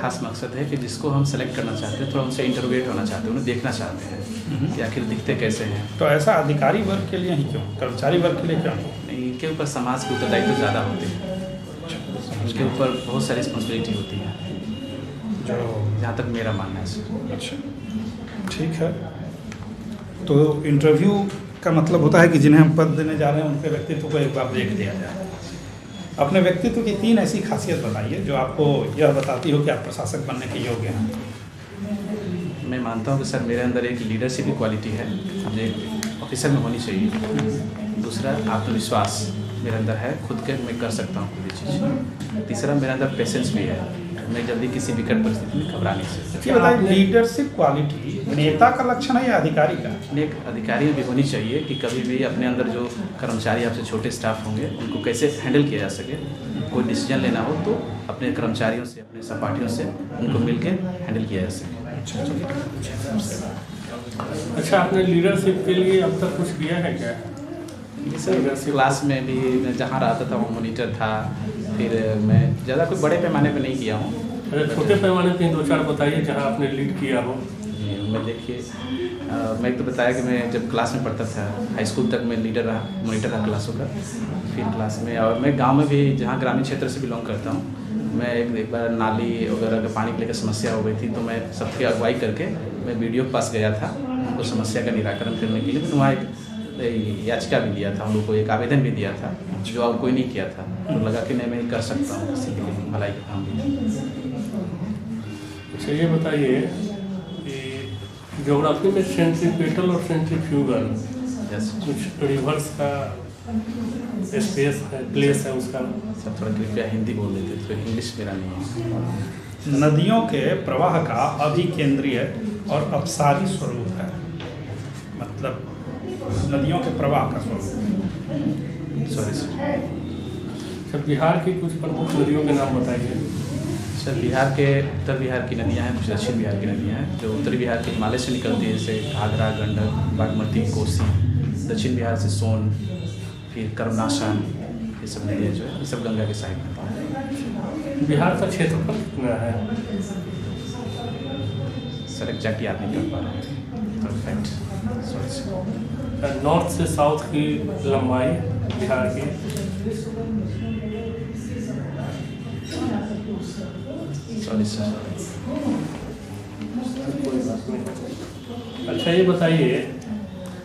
खास मकसद है कि जिसको हम सेलेक्ट करना चाहते हैं, थोड़ा उनसे इंटरोगेट होना चाहते हैं, उन्हें देखना चाहते हैं कि आखिर दिखते कैसे हैं। तो ऐसा अधिकारी वर्ग के लिए ही क्यों, कर्मचारी वर्ग के लिए क्यों नहीं? इनके ऊपर समाज के उत्तरदायित्व ज़्यादा होते हैं, उनके ऊपर बहुत सारी रिस्पॉन्सिबिलिटी होती है, जो जहाँ तक मेरा मानना है सर। अच्छा, ठीक है। तो इंटरव्यू का मतलब होता है कि जिन्हें हम पद देने जा रहे हैं उनके व्यक्तित्व को एक बार देख लिया जाए। अपने व्यक्तित्व की 3 ऐसी खासियत बताइए जो आपको यह बताती हो कि आप प्रशासक बनने के योग्य हैं। मैं मानता हूँ कि सर मेरे अंदर एक लीडरशिप की क्वालिटी है जो एक ऑफिसर में होनी चाहिए। दूसरा, आत्मविश्वास मेरे अंदर है, खुद के मैं कर सकता हूँ कोई चीज़। तीसरा, मेरे अंदर पेशेंस भी है, मैं जल्दी किसी विकट परिस्थिति में घबरा नहीं सकता। ये बताइए, लीडरशिप क्वालिटी नेता का लक्षण है या अधिकारी का? एक अधिकारी भी होनी चाहिए कि कभी भी अपने अंदर जो कर्मचारी आपसे छोटे स्टाफ होंगे उनको कैसे हैंडल किया जा सके। कोई डिसीजन लेना हो तो अपने कर्मचारियों से, अपने सहपाठियों से उनको मिल के हैंडल किया जा सके। अच्छा, आपने लीडरशिप के लिए अब तक कुछ किया है क्या? सर क्लास में भी मैं जहाँ रहता था वो मॉनिटर था, फिर मैं ज़्यादा कोई बड़े पैमाने पे नहीं किया हूँ। अरे छोटे पैमाने पे 2-4 बताइए जहाँ आपने लीड किया हो। मैं देखिए, मैं तो बताया कि मैं जब क्लास में पढ़ता था, हाई स्कूल तक मैं लीडर रहा, मॉनिटर रहा क्लासों का। फिर क्लास में, और मैं गांव में भी, जहाँ ग्रामीण क्षेत्र से बिलोंग करता हूँ, मैं एक बार नाली वगैरह का पानी के लेकर समस्या हो गई थी, तो मैं सबकी अगुवाई करके मैं वीडियो के पास गया था उनको समस्या का निराकरण करने के लिए। फिर वहाँ एक याचिका भी दिया था, उन लोगों को एक आवेदन भी दिया था जो अब कोई नहीं किया था। तो लगा कि नहीं, मैं कर सकता हूँ किसी के लिए भलाई का काम भी। अच्छा, ये बताइए कि ज्योग्राफी में सेंट्रीपेटल और सेंट्रीफ्यूगल कुछ रिवर्स का स्पेस है, प्लेस है उसका? सब थोड़ा कृपया हिंदी बोल देते, तो इंग्लिश मेरा नहीं है। नदियों के प्रवाह का अभिकेंद्रीय और अपसारी स्वरूप है, मतलब नदियों के प्रवाह का स्वरूप। Sorry sir. सर, बिहार की कुछ प्रमुख नदियों के नाम बताइए। सर बिहार के, उत्तर बिहार की नदियाँ हैं, कुछ दक्षिण बिहार की नदियाँ हैं। जो उत्तरी बिहार के हिमालय से निकलती है, जैसे घाघरा, गंडक, बागमती, कोसी। दक्षिण बिहार से सोन, फिर कर्मनाशा, ये सब नदियाँ जो है ये सब गंगा के साइड में हैं। बिहार का क्षेत्रफल कितना है? सर एग्जैक्ट याद नहीं कर पा रहे हैं, परफेक्ट, सॉरी सर। नॉर्थ से साउथ की लंबाई बिहार की? Sorry sir. कोई बात नहीं। अच्छा, ये बताइए,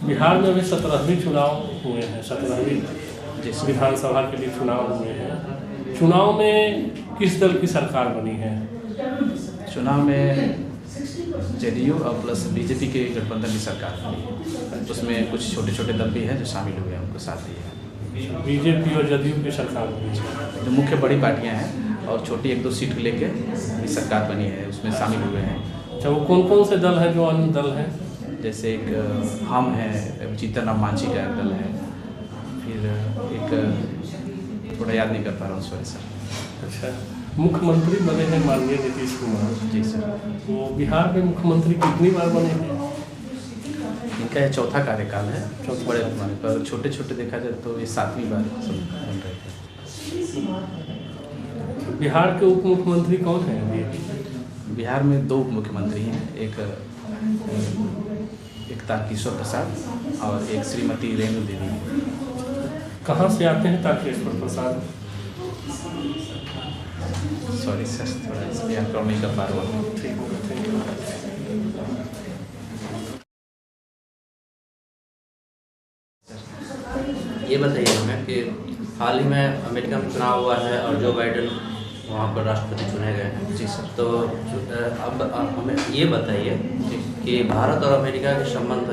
बिहार में अभी 17वीं चुनाव हुए हैं, 17वीं विधानसभा के लिए चुनाव हुए हैं। चुनाव में किस दल की सरकार बनी है? चुनाव में जेडीयू और प्लस बीजेपी के गठबंधन की सरकार बनी है। उसमें कुछ छोटे छोटे दल भी हैं जो शामिल हुए हैं, उनको साथ दिए। बीजेपी और जदयू की सरकार बनी है। जो मुख्य बड़ी पार्टियां हैं और छोटी 1-2 सीट लेके भी सरकार बनी है, उसमें शामिल हुए हैं। अच्छा, वो कौन कौन से दल हैं जो अन्य दल हैं? जैसे एक हम हैं, जीतन राम मांझी का एक दल है, फिर एक थोड़ा याद नहीं कर पा रहा हूँ, सॉरी सर। अच्छा, मुख्यमंत्री बने हैं माननीय नीतीश कुमार जी सर। वो बिहार में मुख्यमंत्री कितनी बार बने हैं? इनका ये चौथा कार्यकाल है, बड़े पैमाने पर। छोटे छोटे देखा जाए तो ये 7वीं बार सब बन रहे थे। बिहार के उप मुख्यमंत्री कौन हैं अभी? बिहार में 2 उप मुख्यमंत्री हैं, एक तारकिशोर प्रसाद और एक श्रीमती रेणु देवी। कहाँ से आते हैं तारकिशोर प्रसाद? सॉरी सर, थोड़ा इसलिए आपको नहीं कर पा रहा हूँ। ठीक होगा, थैंक यू। ये बताइए हमें कि हाल ही में अमेरिका में चुनाव हुआ है और जो बाइडेन वहाँ पर राष्ट्रपति चुने गए हैं। जी सर। तो अब हमें ये बताइए कि भारत और अमेरिका के संबंध,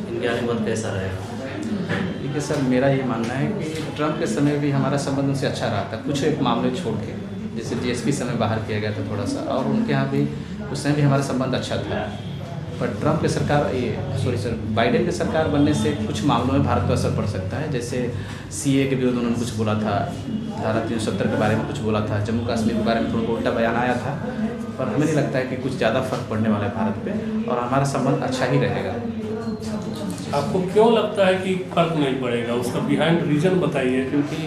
इनके आने के बाद कैसा रहेगा? देखिए सर, मेरा ये मानना है कि ट्रंप के समय भी हमारा संबंध उनसे अच्छा रहा था, कुछ एक मामले छोड़ के, जैसे जीएसपी समय बाहर किया गया था थोड़ा सा, और उनके यहाँ भी उस समय भी हमारा संबंध अच्छा था। पर ट्रंप के सरकार, बाइडेन के सरकार बनने से कुछ मामलों में भारत पर असर पड़ सकता है। जैसे सीए के विरुद्ध उन्होंने कुछ बोला था, धारा 370 के बारे में कुछ बोला था, जम्मू कश्मीर के बारे में थोड़ा उल्टा बयान आया था। पर हमें नहीं लगता है कि कुछ ज़्यादा फर्क पड़ने वाला है भारत पे, और हमारा संबंध अच्छा ही रहेगा। आपको क्यों लगता है कि फर्क नहीं पड़ेगा, उसका बिहाइंड रीजन बताइए। क्योंकि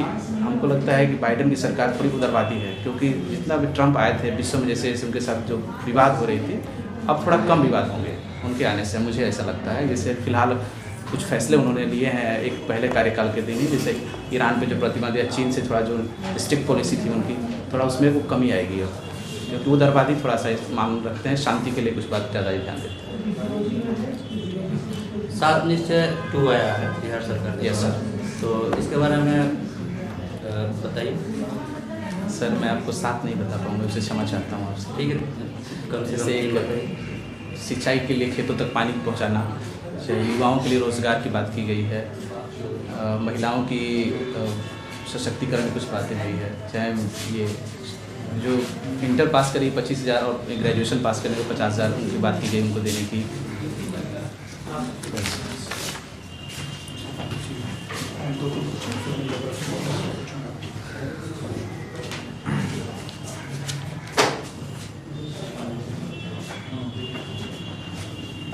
हमको लगता है कि बाइडेन की सरकार थोड़ी उदारवादी है, क्योंकि जितना भी ट्रंप आए थे विश्व में जैसे जैसे उनके साथ जो विवाद हो रही थी, अब थोड़ा कम विवाद होंगे उनके आने से, मुझे ऐसा लगता है। जैसे फिलहाल कुछ फैसले उन्होंने लिए हैं एक पहले कार्यकाल के दिन ही, जैसे ईरान पे जो प्रतिबंध या चीन से थोड़ा जो स्ट्रिक्ट पॉलिसी थी उनकी, थोड़ा उसमें वो कमी आएगी अब, क्योंकि उदारवादी थोड़ा सा मांग रखते हैं, शांति के लिए कुछ बात ज़्यादा ही ध्यान देते हैं। 7 निश्चय 2 आया है बिहार सरकार के यस सर। तो इसके बारे में बताइए। सर मैं आपको 7 नहीं बता पाऊँगा, उससे क्षमा चाहता हूँ आपसे। ठीक है, कम से जैसे कम एक सिंचाई के लिए खेतों तक पानी पहुँचाना, युवाओं के लिए रोज़गार की बात की गई है, महिलाओं की सशक्तिकरण की कुछ बातें हुई है, चाहे ये जो इंटर पास करी 25,000 और ग्रेजुएशन पास करने को 50,000 उनकी बात की गई, उनको देने की।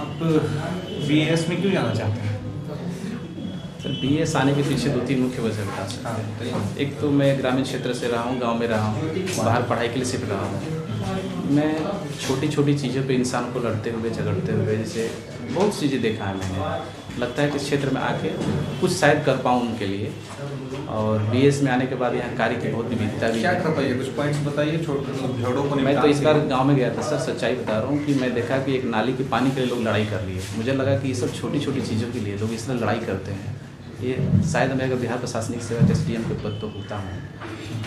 आप BAS में क्यों जाना चाहते हैं? सर BAS आने के पीछे 2-3 मुख्य वजह बता सकते हैं। एक तो मैं ग्रामीण क्षेत्र से रहा हूँ, गांव में रहा हूँ, बाहर पढ़ाई के लिए सिर्फ रहा हूँ। मैं छोटी छोटी चीज़ों पे इंसान को लड़ते हुए झगड़ते हुए जैसे बहुत चीज़ें देखा है मैंने। लगता है कि इस क्षेत्र में आके कुछ शायद कर पाऊँ उनके लिए, और BAS में आने के बाद यहाँ कार्य की बहुत विविधता भी क्या है। कर पाइए, कुछ पॉइंट्स बताइए, झगड़ों को मैं तो इस बार गांव में गया था सर, सच्चाई बता रहा हूँ कि मैं देखा कि एक नाली के पानी के लिए लोग लड़ाई कर लिए। मुझे लगा कि ये सब छोटी छोटी चीज़ों के लिए लोग इसलिए लड़ाई करते हैं। ये शायद मैं अगर बिहार प्रशासनिक सेवा SDM के पद पर होता हूँ,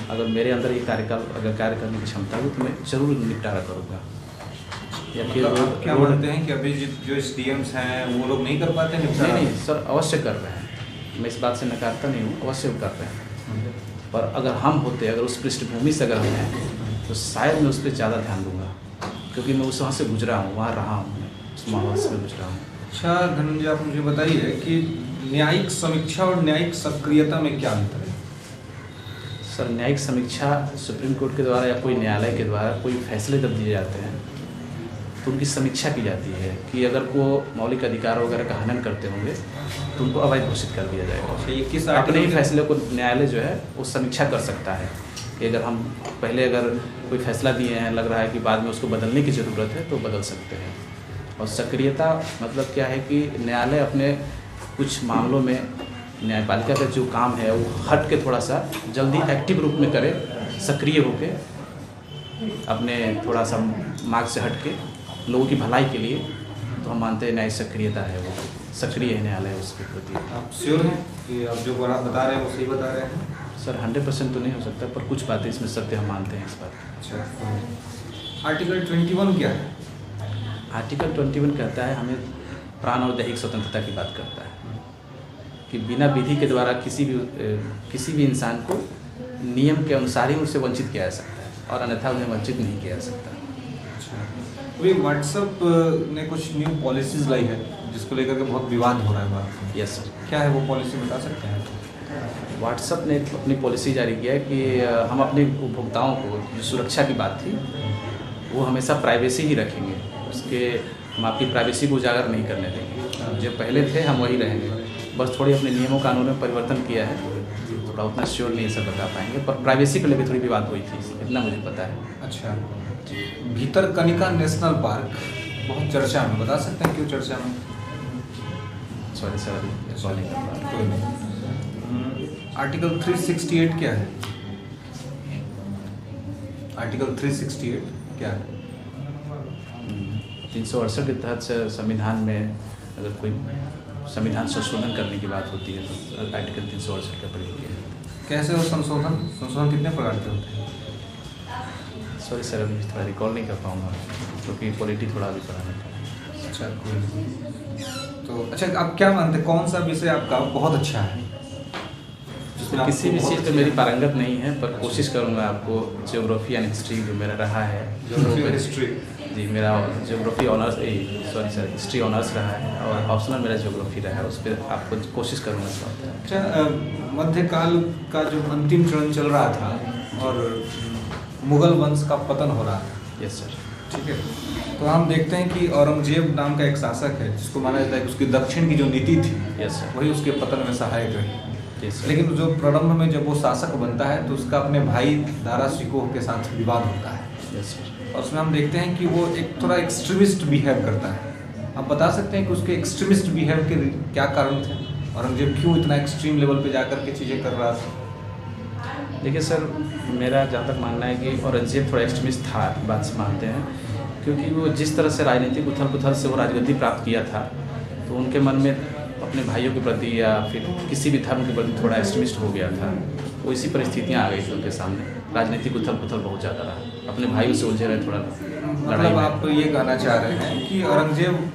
अगर मेरे अंदर ये कार्यकाल अगर कार्य करने की क्षमता हो तो मैं जरूर निपटारा करूँगा। या फिर आप क्या मानते हैं कि अभी जो SDMs हैं वो लोग नहीं कर पाते निपटारा? नहीं सर, अवश्य कर रहे हैं, मैं इस बात से नकारता नहीं हूँ, अवश्य कर रहे हैं। पर अगर हम होते, अगर उस पृष्ठभूमि से अगर हैं, तो शायद मैं उस पर ज़्यादा ध्यान दूंगा, क्योंकि मैं उस वहाँ से गुजरा हूँ, वहाँ रहा हूँ, उस माहौल से गुजरा हूँ। अच्छा धनंजय, आप मुझे बताइए कि न्यायिक समीक्षा और न्यायिक सक्रियता में क्या अंतर है? सर न्यायिक समीक्षा सुप्रीम कोर्ट के द्वारा या कोई न्यायालय के द्वारा कोई फैसले जब दिए जाते हैं तो उनकी समीक्षा की जाती है कि अगर वो मौलिक अधिकार वगैरह का हनन करते होंगे तो उनको अवैध घोषित कर दिया जाएगा। ये किस अपने ही फैसले को न्यायालय जो है वो समीक्षा कर सकता है कि अगर हम पहले अगर कोई फैसला दिए हैं, लग रहा है कि बाद में उसको बदलने की ज़रूरत है तो बदल सकते हैं। और सक्रियता मतलब क्या है कि न्यायालय अपने कुछ मामलों में न्यायपालिका का जो काम है वो हट के थोड़ा सा जल्दी एक्टिव रूप में करे, सक्रिय होके अपने थोड़ा सा मार्ग से हट के लोगों की भलाई के लिए, तो हम मानते हैं न्याय सक्रियता है, वो सक्रिय है न्यायालय उसके प्रति। आप श्योर हैं कि आप जो बता रहे हैं वो सही बता रहे हैं? सर 100% तो नहीं हो सकता, पर कुछ बातें इसमें सत्य हम मानते हैं इस बात। अच्छा, आर्टिकल 21 क्या है? आर्टिकल 21 कहता है, हमें प्राण और दैहिक स्वतंत्रता की बात करता है कि बिना विधि के द्वारा किसी भी इंसान को नियम के अनुसार ही उससे वंचित किया जा सकता है और अन्यथा उन्हें वंचित नहीं किया जा सकता। अभी व्हाट्सएप ने कुछ न्यू पॉलिसीज़ लाई है जिसको लेकर के बहुत विवाद हो रहा है भारत में। Yes sir. क्या है वो पॉलिसी, बता सकते हैं? व्हाट्सएप ने अपनी पॉलिसी जारी किया है कि हम अपने उपभोक्ताओं को जो सुरक्षा की बात थी वो हमेशा प्राइवेसी ही रखेंगे, उसके हम आपकी प्राइवेसी को उजागर नहीं करने देंगे। जो पहले थे हम वही रहेंगे, बस थोड़ी अपने नियमों कानूनों में परिवर्तन किया है, थोड़ा उतना श्योर नहीं सब बता पाएंगे, पर प्राइवेसी को लेकर थोड़ी विवाद हुई थी, इतना मुझे पता है। अच्छा, भीतरकनिका नेशनल पार्क बहुत चर्चा में, बता सकते हैं क्यों चर्चा में? सॉरी सर, अभी सॉरी कर पा रहा कोई नहीं। आर्टिकल 368 क्या है? आर्टिकल 368 क्या है? 368 के तहत संविधान में अगर कोई संविधान संशोधन करने की बात होती है तो आर्टिकल 368 का प्रयोग किया जाता है। कैसे हो संशोधन कितने प्रकार के होते हैं? सॉरी सर, अभी थोड़ा रिकॉल नहीं कर पाऊँगा क्योंकि पॉलिटी थोड़ा अभी पढ़ाने का। अच्छा, कोई नहीं। तो अच्छा, आप क्या मानते हैं कौन सा विषय आपका बहुत अच्छा है? किसी भी चीज़ पे मेरी पारंगत नहीं है, पर कोशिश करूँगा आपको ज्योग्राफी एंड हिस्ट्री जो मेरा रहा है, हिस्ट्री जी मेरा ज्योग्राफी ऑनर्स हिस्ट्री ऑनर्स रहा है और ऑप्शनल मेरा ज्योग्राफी रहा है, उस पर आपको कोशिश करूँगा इस बात। अच्छा, मध्यकाल का जो अंतिम चरण चल रहा था और मुगल वंश का पतन हो रहा था, यस सर, ठीक है। तो हम देखते हैं कि औरंगजेब नाम का एक शासक है जिसको माना जाता है कि उसकी दक्षिण की जो नीति थी यस सर। वही उसके पतन में सहायक रही। Yes sir. लेकिन जो प्रारंभ में जब वो शासक बनता है तो उसका अपने भाई दारा शिकोह के साथ विवाद होता है यस सर। और उसमें हम देखते हैं कि वो एक थोड़ा एक्सट्रीमिस्ट बिहेव करता है। आप बता सकते हैं कि उसके एक्सट्रीमिस्ट बिहेव के क्या कारण थे? औरंगजेब क्यों इतना एक्सट्रीम लेवल पे जाकर के चीज़ें कर रहा था? देखिए सर, मेरा जहाँ तक मानना है कि औरंगजेब थोड़ा एक्सट्रीमिस्ट था, बात से मानते हैं, क्योंकि वो जिस तरह से राजनीतिक उथल पुथल से वो राजगद्दी प्राप्त किया था, तो उनके मन में अपने भाइयों के प्रति या फिर किसी भी धर्म के प्रति थोड़ा एक्सट्रीमिस्ट हो गया था। वो इसी परिस्थितियाँ आ गई थी उनके सामने, राजनीतिक उथल पुथल बहुत ज़्यादा रहा, अपने भाइयों से उलझे रहे थोड़ा लड़ाई मतलब में। आप ये कहना चाह रहे हैं कि औरंगजेब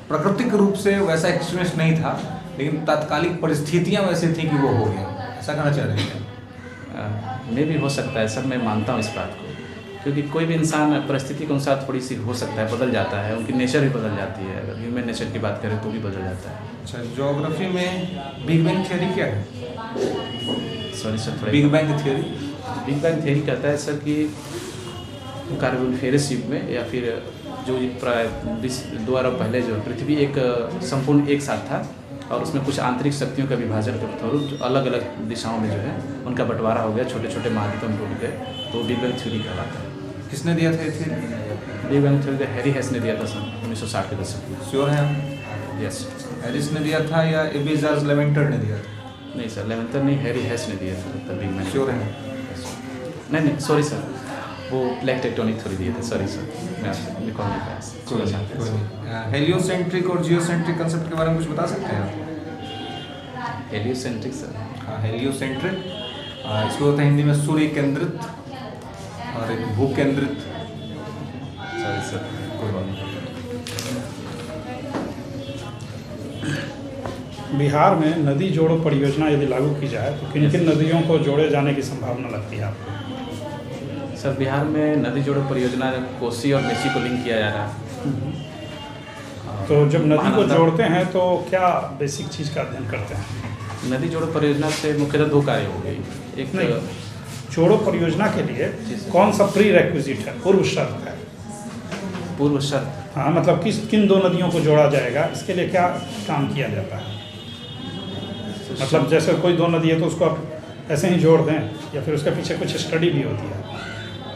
प्राकृतिक रूप से वैसा एक्सट्रीमिस्ट नहीं था, लेकिन तात्कालिक परिस्थितियाँ वैसे थी कि वो हो गया, ऐसा कहना चाह रहे हैं? में भी हो सकता है सर, मैं मानता हूँ इस बात को, क्योंकि कोई भी इंसान परिस्थिति के अनुसार थोड़ी सी हो सकता है, बदल जाता है, उनकी नेचर भी बदल जाती है। अगर ह्यूमन नेचर की बात करें तो भी बदल जाता है। अच्छा, ज्योग्राफी में बिग बैंग थ्योरी क्या है? सॉरी सर, थोड़ा big bang theory? Big bang theory कहता है सर कि कार्बोनिफेरस युग में या फिर जो प्राय 2 अरब पहले जो पृथ्वी एक संपूर्ण एक साथ था और उसमें कुछ आंतरिक शक्तियों का विभाजन के स्वरूप अलग अलग दिशाओं में जो है उनका बंटवारा हो गया, छोटे छोटे महाद्वीपों में टूट गए, तो बिग बैंग थ्योरी कहलाता है। किसने दिया था ये theory? Big bang theory Harry हेस ने दिया था सन 1960 के दशक में। श्योर है हम? यस। हैरिस ने दिया था या एबी जॉर्ज लेवेंटर ने दिया था? नहीं सर, लेवेंटर नहीं, हैरी हेस ने दिया था तब बिग बैंग। श्योर है? नहीं, सॉरी सर, वो प्लेट टेक्टोनिक थ्योरी दिए थे, सॉरी सर, मैं आपसे रिकॉल नहीं पाया। हेलियोसेंट्रिक और जियोसेंट्रिक कंसेप्ट के बारे में कुछ बता सकते हैं आप? हेलियोसेंट्रिक सर, हाँ, हेलियोसेंट्रिक इसको होता है हिंदी में सूर्य केंद्रित और एक भू केंद्रित। सॉरी सर, कोई बात नहीं। बिहार में नदी जोड़ो परियोजना यदि लागू की जाए तो किन किन नदियों को जोड़े जाने की संभावना लगती है आपको? सर, बिहार में नदी जोड़ो परियोजना कोसी और मेची को लिंक किया जा रहा है। तो जब नदी को महानंदा- जोड़ते हैं तो क्या बेसिक चीज़ का अध्ययन करते हैं? नदी जोड़ो परियोजना से मुख्यतः 2 कार्य हो गई। एक नहीं, जोड़ो परियोजना के लिए जी सर। कौन सा प्री रेक्विजिट है, पूर्व शर्त है? पूर्व शर्त, हाँ, मतलब किन 2 नदियों को जोड़ा जाएगा, इसके लिए क्या काम किया जाता है? मतलब जैसे कोई 2 नदी है तो उसको आप ऐसे ही जोड़ दें या फिर उसके पीछे कुछ स्टडी भी होती है?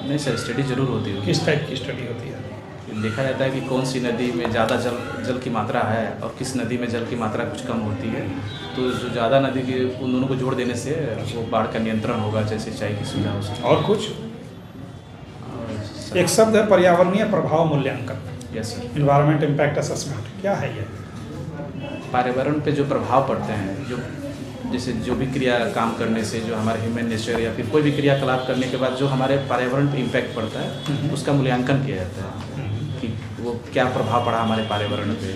नहीं सर, स्टडी जरूर होती है। किस टाइप की स्टडी होती है? देखा जाता है कि कौन सी नदी में ज़्यादा जल की मात्रा है और किस नदी में जल की मात्रा कुछ कम होती है, तो जो ज़्यादा नदी के उन दोनों को जोड़ देने से वो बाढ़ का नियंत्रण होगा, जैसे सिंचाई की सुविधा हो सकती और कुछ? है। एक शब्द है पर्यावरणीय प्रभाव मूल्यांकन, yes sir. Environment impact assessment, क्या है ये? पर्यावरण पे जो प्रभाव पड़ते हैं, जो जैसे जो भी क्रिया काम करने से जो हमारे ह्यूमन नेचर या फिर कोई भी क्रियाकलाप करने के बाद जो हमारे पर्यावरण पे इम्पैक्ट पड़ता है, उसका मूल्यांकन किया जाता है कि वो क्या प्रभाव पड़ा हमारे पर्यावरण पे,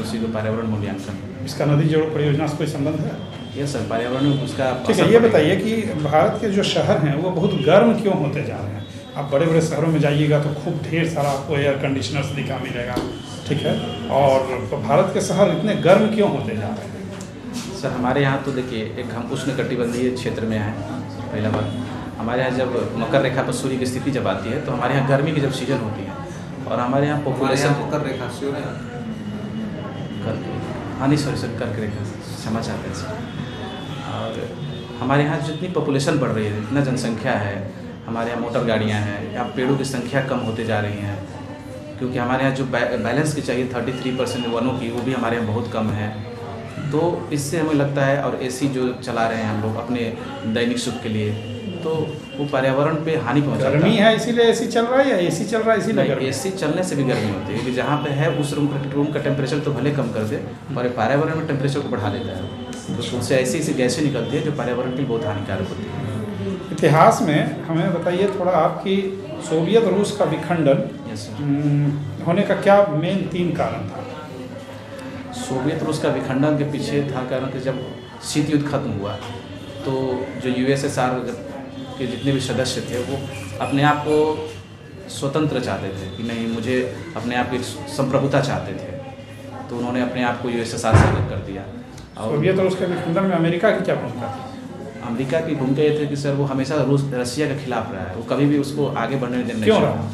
उसी को पर्यावरण मूल्यांकन। इसका नदी जोड़ो परियोजना से कोई संबंध है? यस सर, पर्यावरण में उसका ठीक है, ये बताइए कि भारत के जो शहर हैं वो बहुत गर्म क्यों होते जा रहे हैं? आप बड़े बड़े शहरों में जाइएगा तो खूब ढेर सारा आपको एयर कंडीशनर्स दिखा मिलेगा, ठीक है, और भारत के शहर इतने गर्म क्यों होते जा रहे हैं? सर, हमारे यहाँ तो देखिए, एक हम उष्णकटिबंधीय क्षेत्र में हैं। पहला बात, हमारे यहाँ जब मकर रेखा पर सूर्य की स्थिति जब आती है तो हमारे यहाँ गर्मी की जब सीजन होती है और हमारे यहाँ पॉपुलेशन कर रेखा श्योर है? हाँ नहीं, सॉरी कर्क रेखा, क्षमा चाहते हैं सर। और हमारे यहाँ जितनी पॉपुलेशन बढ़ रही है, इतना जनसंख्या है, हमारे यहाँ मोटर गाड़ियाँ हैं, यहाँ पेड़ों की संख्या कम होते जा रही हैं, क्योंकि हमारे यहाँ जो बैलेंस की चाहिए 33% वनों की, वो भी हमारे यहाँ बहुत कम है। तो इससे हमें लगता है, और एसी जो चला रहे हैं हम लोग अपने दैनिक सुख के लिए, तो वो पर्यावरण पे हानि पहुंचाता है। गर्मी है इसीलिए एसी चल रहा है या एसी चल रहा है इसीलिए गर्मी? एसी चलने से भी गर्मी होती है, क्योंकि जहाँ पे है उस रूम का टेम्परेचर तो भले कम कर दे और पर्यावरण में टेम्परेचर को बढ़ा देता है, तो उससे ऐसी ऐसी गैसें निकलती है जो पर्यावरण के लिए बहुत हानिकारक होती है। इतिहास में हमें बताइए थोड़ा आपकी सोवियत रूस का विखंडन यस सर। होने का क्या मेन 3 कारण था? सोवियत रूस का विखंडन के पीछे था कारण कि जब शीत युद्ध खत्म हुआ तो जो यूएसएसआर के जितने भी सदस्य थे वो अपने आप को स्वतंत्र चाहते थे कि नहीं, मुझे अपने आप की संप्रभुता चाहते थे, तो उन्होंने अपने आप को यूएसएसआर से अलग कर दिया। और सोवियत रूस के विखंडन में अमेरिका की क्या भूमिका थी? अमेरिका की भूमिका ये थी कि सर वो हमेशा रशिया के खिलाफ रहा है, वो कभी भी उसको आगे बढ़ने देने नहीं क्यों चाहा। रहा?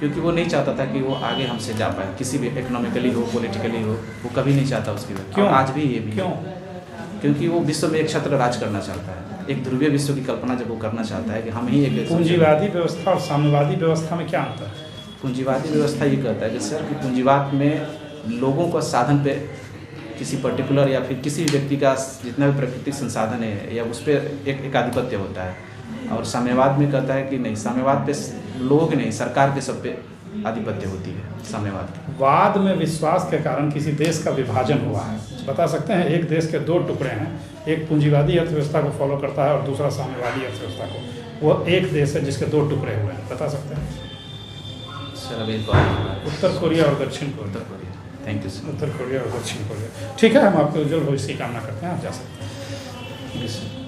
क्योंकि वो नहीं चाहता था कि वो आगे हमसे जा पाए, किसी भी इकोनॉमिकली हो, पॉलिटिकली हो, वो कभी नहीं चाहता उसकी वजह। क्यों? आज भी ये भी क्यों? क्योंकि वो विश्व में एक छत्र राज करना चाहता है, एक ध्रुवीय विश्व की कल्पना जब वो करना चाहता है कि हम ही एक पूंजीवादी व्यवस्था और साम्यवादी व्यवस्था में क्या अंतर है? पूंजीवादी व्यवस्था ये कहता है कि सर कि पूंजीवाद में लोगों को साधन पे किसी पर्टिकुलर या फिर किसी भी व्यक्ति का जितना भी प्राकृतिक संसाधन है या उस पर एक आधिपत्य होता है, और साम्यवाद में कहता है कि नहीं, साम्यवाद पे लोगों के नहीं, सरकार के सब पे आधिपत्य होती है साम्यवाद की। वाद में विश्वास के कारण किसी देश का विभाजन हुआ है, बता सकते हैं? एक देश के दो टुकड़े हैं, एक पूंजीवादी अर्थव्यवस्था को फॉलो करता है और दूसरा साम्यवादी अर्थव्यवस्था को। वो एक देश है जिसके दो टुकड़े हुए हैं, बता सकते हैं? सर अभी उत्तर कोरिया और दक्षिण Korea. Uttar Korea. Thank you sir. Uttar Korea और दक्षिण कोरिया। ठीक है, हम आपके उज्जवल भविष्य की कामना करते हैं, आप जा सकते हैं। Thank you sir.